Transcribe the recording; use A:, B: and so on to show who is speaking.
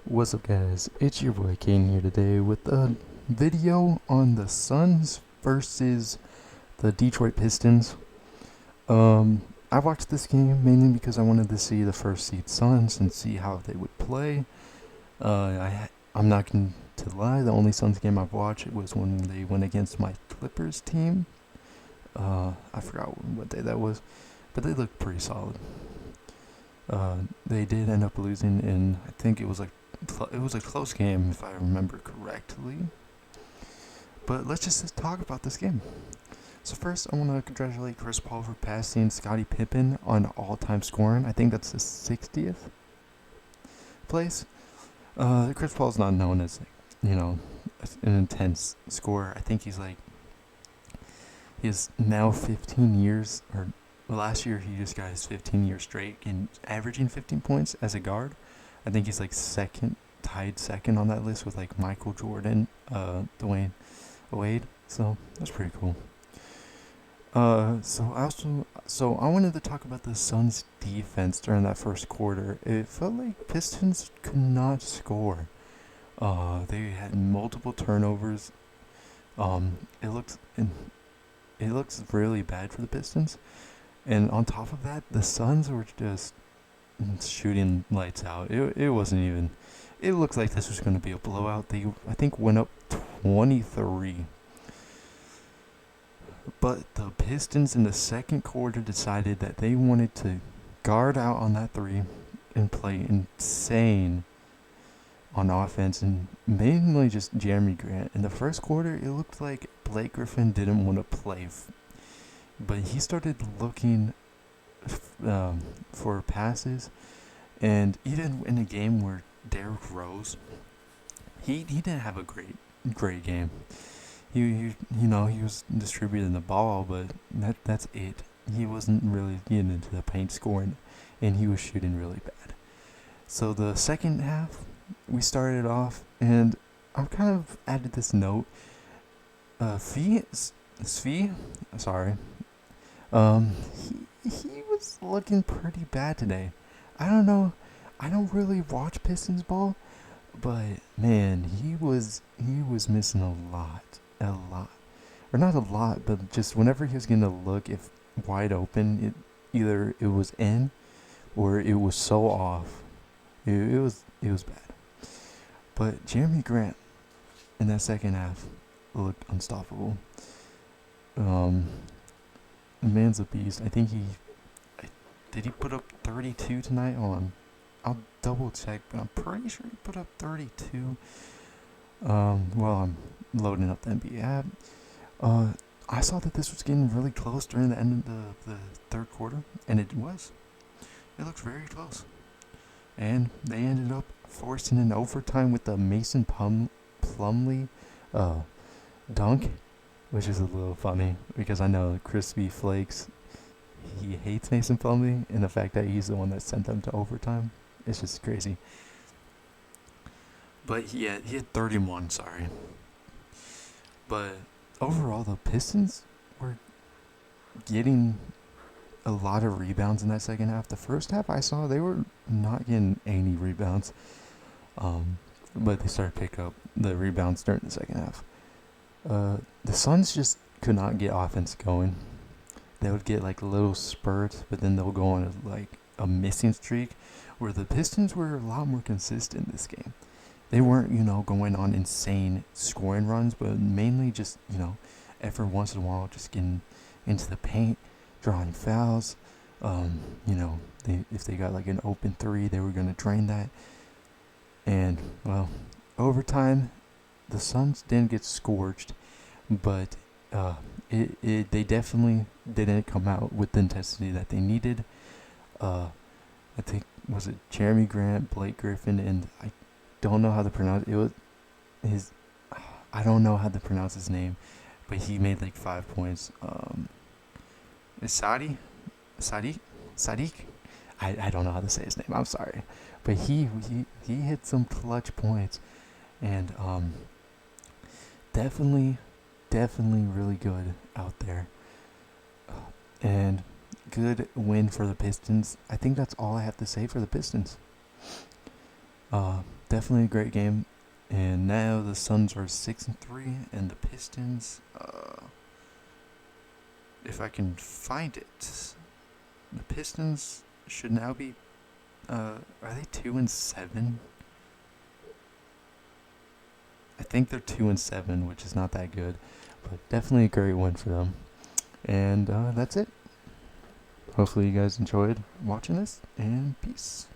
A: What's up, guys? It's your boy Kane here today with a video on the Suns versus the Detroit Pistons. I watched this game mainly because I wanted to see the first seed Suns and see how they would play. I'm not going to lie, the only Suns game I've watched was when they went against my Clippers team. I forgot what day that was, but they looked pretty solid. They did end up losing, and I think it was a close game if I remember correctly. But let's just talk about this game. So first, I want to congratulate Chris Paul for passing Scottie Pippen on all-time scoring. I think that's the 60th place. Chris Paul's not known as an intense scorer. I think he's now 15 years, or last year he just got his 15 year straight and averaging 15 points as a guard. I think he's tied second on that list with like Michael Jordan, Dwayne Wade. So that's pretty cool. So I wanted to talk about the Suns' defense during that first quarter. It felt like Pistons could not score. They had multiple turnovers. It looks really bad for the Pistons. And on top of that, the Suns were just shooting lights out. It wasn't even. It looked like this was going to be a blowout. They, I think, went up 23. But the Pistons in the second quarter decided that they wanted to guard out on that three and play insane on offense, and mainly just Jeremy Grant. In the first quarter, it looked like Blake Griffin didn't want to play, but he started looking for passes, and even in a game where Derrick Rose, he didn't have a great game. He was distributing the ball, but that's it. He wasn't really getting into the paint scoring, and he was shooting really bad. So the second half, we started off, and I've kind of added this note. Svi, sorry. He was looking pretty bad today. I don't know. I don't really watch Pistons ball, but man, he was missing a lot, or not a lot, but just whenever he was getting a look, if wide open, either it was in, or it was so off. It was bad. But Jeremy Grant in that second half looked unstoppable. The man's a beast. I think did he put up 32 tonight? Hold on, I'll double check, but I'm pretty sure he put up 32. While I'm loading up the NBA app, I saw that this was getting really close during the end of the third quarter, and it was. It looked very close, and they ended up forcing an overtime with the Mason Plumlee dunk, which is a little funny because I know Crispy Flakes, he hates Mason Plumlee, and the fact that he's the one that sent them to overtime, it's just crazy. But he had 31, sorry. But overall, the Pistons were getting a lot of rebounds in that second half. The first half I saw, they were not getting any rebounds. But they started to pick up the rebounds during the second half. The Suns just could not get offense going. They would get like little spurts, but then they'll go on a missing streak, where the Pistons were a lot more consistent this game. They weren't, going on insane scoring runs, but mainly just, every once in a while just getting into the paint, drawing fouls. If they got like an open three, they were going to drain that. And, well, overtime, the Suns didn't get scorched, but they definitely didn't come out with the intensity that they needed. I think, was it Jeremy Grant, Blake Griffin, and I don't know how to pronounce it. I don't know how to pronounce his name, but he made like 5 points. Sadiq. I don't know how to say his name. I'm sorry, but he hit some clutch points, and definitely really good out there, and good win for the Pistons. I think that's all I have to say for the Pistons. definitely a great game. And now the Suns are 6-3, and the Pistons, if I can find it, the Pistons should now be, are they 2-7? I think they're 2-7, which is not that good, but definitely a great win for them. And that's it. Hopefully you guys enjoyed watching this, and peace.